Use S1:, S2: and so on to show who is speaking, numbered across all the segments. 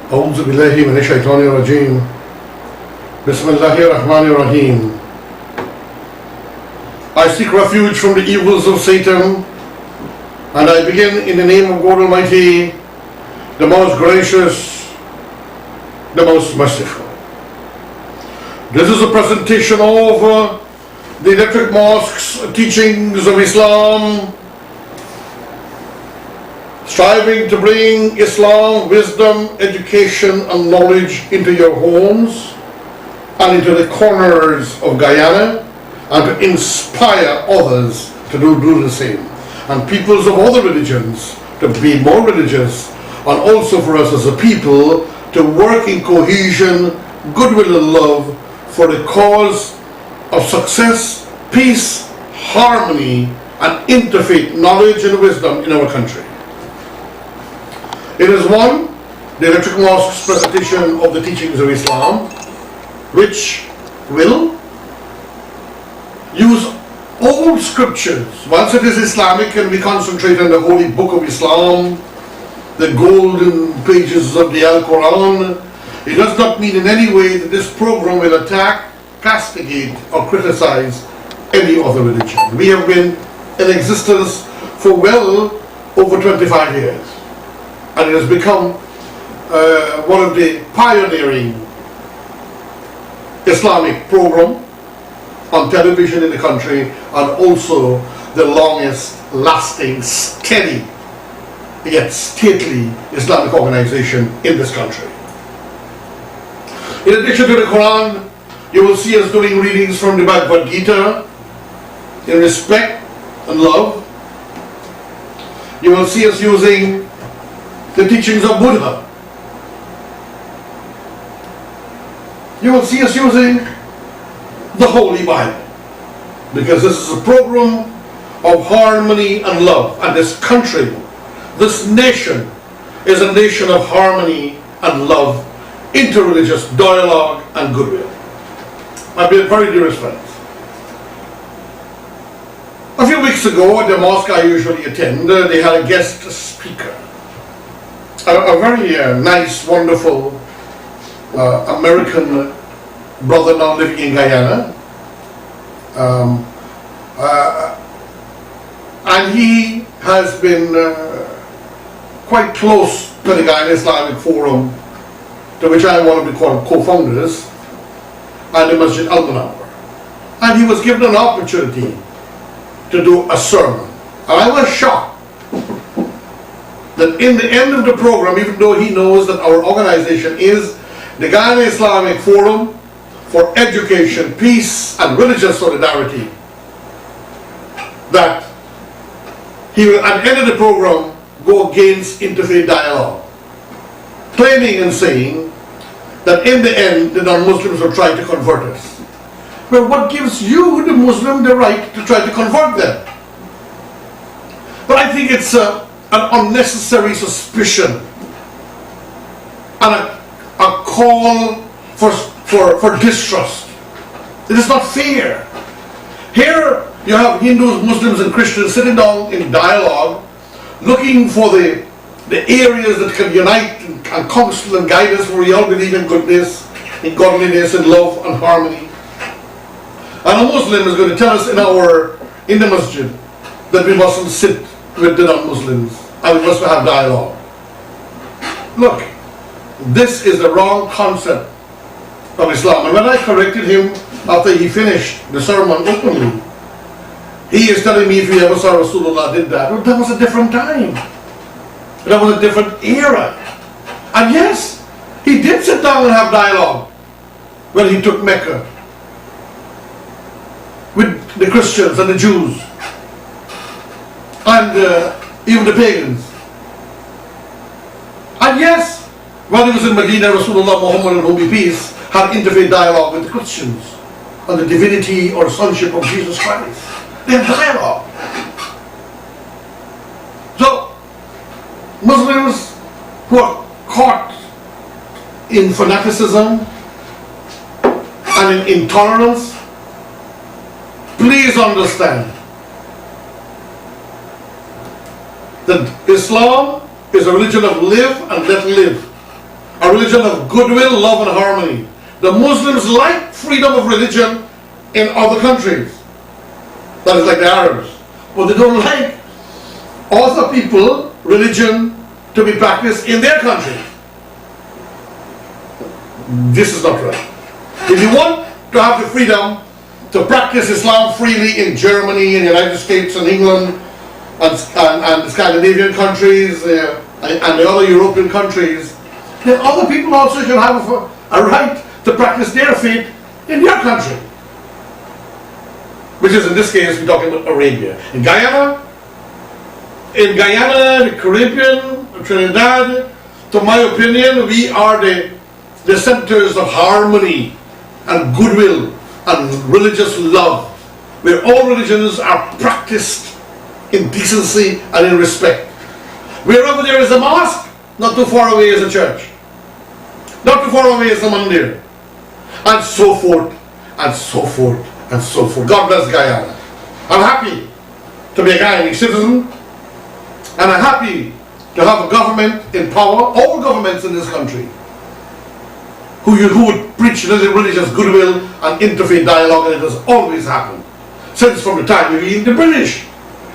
S1: أعوذ بالله من الشيطان الرجيم بسم الله الرحمن الرحيم. I seek refuge from the evils of Satan, and I begin in the name of God Almighty, the most gracious, the most merciful. This is a presentation of the Electric Mosque's teachings of Islam, striving to bring Islam, wisdom, education and knowledge into your homes and into the corners of Guyana, and to inspire others to do the same, and peoples of other religions to be more religious, and also for us as a people to work in cohesion, goodwill and love for the cause of success, peace, harmony and interfaith knowledge and wisdom in our country. It is one, the Electric Mosque's presentation of the teachings of Islam, which will use old scriptures. Once it is Islamic and we concentrate on the holy book of Islam, the golden pages of the Al-Quran, it does not mean in any way that this program will attack, castigate or criticize any other religion. We have been in existence for well over 25 years. And it has become one of the pioneering Islamic program on television in the country, and also the longest lasting, steady, yet stately Islamic organization in this country. In addition to the Quran, you will see us doing readings from the Bhagavad Gita in respect and love. You will see us using the teachings of Buddha. You will see us using the Holy Bible, because this is a program of harmony and love, and this country, this nation is a nation of harmony and love, interreligious dialogue and goodwill. My very dearest friends, a few weeks ago at the mosque I usually attend, they had a guest speaker, a very nice, wonderful American brother now living in Guyana, and he has been quite close to the Guyana Islamic Forum, to which I am one of the co-founders, and the Masjid Al-Munawwar. And he was given an opportunity to do a sermon, and I was shocked that in the end of the program, even though he knows that our organization is the Guyana Islamic Forum for Education, Peace and Religious Solidarity, that he will at the end of the program go against interfaith dialogue, claiming and saying that in the end the non-Muslims will try to convert us. Well, what gives you, the Muslim, the right to try to convert them? But I think it's an unnecessary suspicion and a call for distrust. It is not fair. Here you have Hindus, Muslims and Christians sitting down in dialogue, looking for the areas that can unite and counsel and guide us, where we all believe in goodness, in godliness and love and harmony. And a Muslim is going to tell us in the masjid that we mustn't sit with the non-Muslims and we must have dialogue. Look, this is the wrong concept of Islam. And when I corrected him after he finished the sermon openly, he is telling me if he ever saw Rasulullah did that. Well, that was a different time. That was a different era. And yes, he did sit down and have dialogue when he took Mecca with the Christians and the Jews and even the pagans. And yes, while he was in Medina, Rasulullah Muhammad, and whom be peace, had interfaith dialogue with the Christians on the divinity or sonship of Jesus Christ. They had dialogue. So, Muslims who are caught in fanaticism and in intolerance, please understand that Islam is a religion of live and let live, a religion of goodwill, love and harmony. The Muslims like freedom of religion in other countries, that is like the Arabs, but they don't like other people religion to be practiced in their country. This is not right. If you want to have the freedom to practice Islam freely in Germany, in the United States and England and the Scandinavian countries and the other European countries, then other people also should have a right to practice their faith in their country. Which is, in this case, we're talking about Arabia. In Guyana, the Caribbean, Trinidad, to my opinion, we are the centers of harmony and goodwill and religious love, where all religions are practiced in decency and in respect. Wherever there is a mosque, not too far away is a church. Not too far away is a mandir. And so forth, and so forth, and so forth. God bless Guyana. I'm happy to be a Guyanese citizen, and I'm happy to have a government in power, all governments in this country, who would preach religious goodwill and interfaith dialogue, and it has always happened. Since from the time of even the British,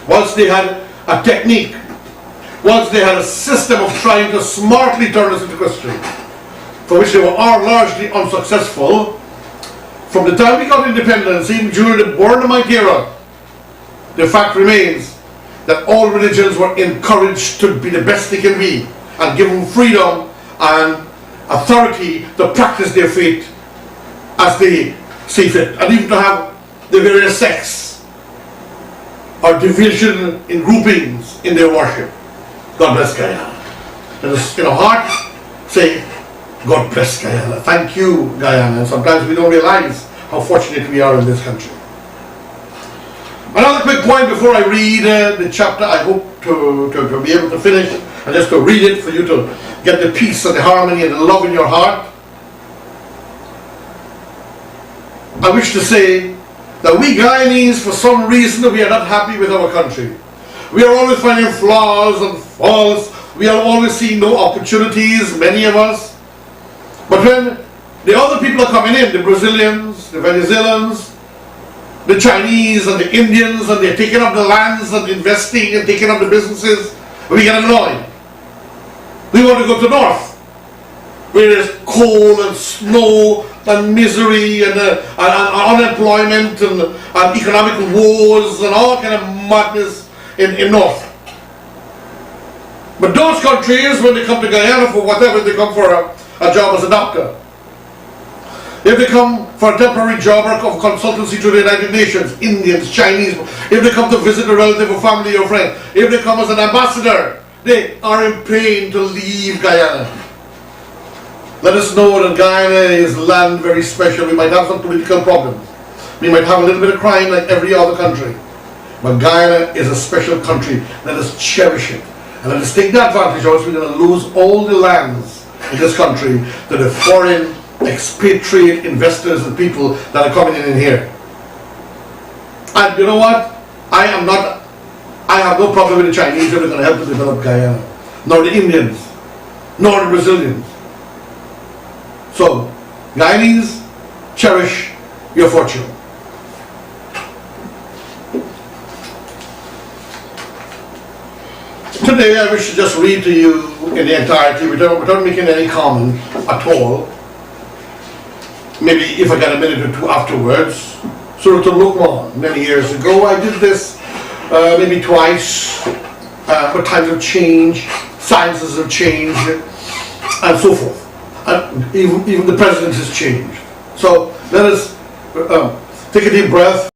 S1: once they had a technique, once they had a system of trying to smartly turn us into Christians, for which they were all largely unsuccessful. From the time we got independence, even during the Born-a-Mite era, the fact remains that all religions were encouraged to be the best they can be and given freedom and authority to practice their faith as they see fit, and even to have the various sects or division in groupings in their worship. God bless Guyana. Let us in our heart say, God bless Guyana. Thank you, Guyana. And sometimes we don't realize how fortunate we are in this country. Another quick point before I read the chapter. I hope to be able to finish and just to read it for you to get the peace and the harmony and the love in your heart. I wish to say that we Guyanese, for some reason, we are not happy with our country. We are always finding flaws and faults. We are always seeing no opportunities, many of us. But when the other people are coming in, the Brazilians, the Venezuelans, the Chinese and the Indians, and they're taking up the lands and investing and taking up the businesses, we get annoyed. We want to go to north, where there's cold and snow and misery and unemployment and economic woes and all kind of madness in north. But those countries, when they come to Guyana for whatever, they come for a job as a doctor. If they come for a temporary job or of consultancy to the United Nations, Indians, Chinese, if they come to visit a relative or family or friend, if they come as an ambassador, they are in pain to leave Guyana. Let us know that Guyana is land very special. We might have some political problems. We might have a little bit of crime like every other country. But Guyana is a special country. Let us cherish it. And let us take the advantage, or else we're going to lose all the lands in this country to the foreign expatriate investors and people that are coming in here. And you know what? I have no problem with the Chinese if they're going to help to develop Guyana, nor the Indians, nor the Brazilians. So, Guyanese, cherish your fortune. Today I wish to just read to you in the entirety without making any comment at all. Maybe if I get a minute or two afterwards. Surah Al-Luqman, many years ago I did this maybe twice, but times have changed, sciences have changed, and so forth. And even the president has changed. So let us take a deep breath.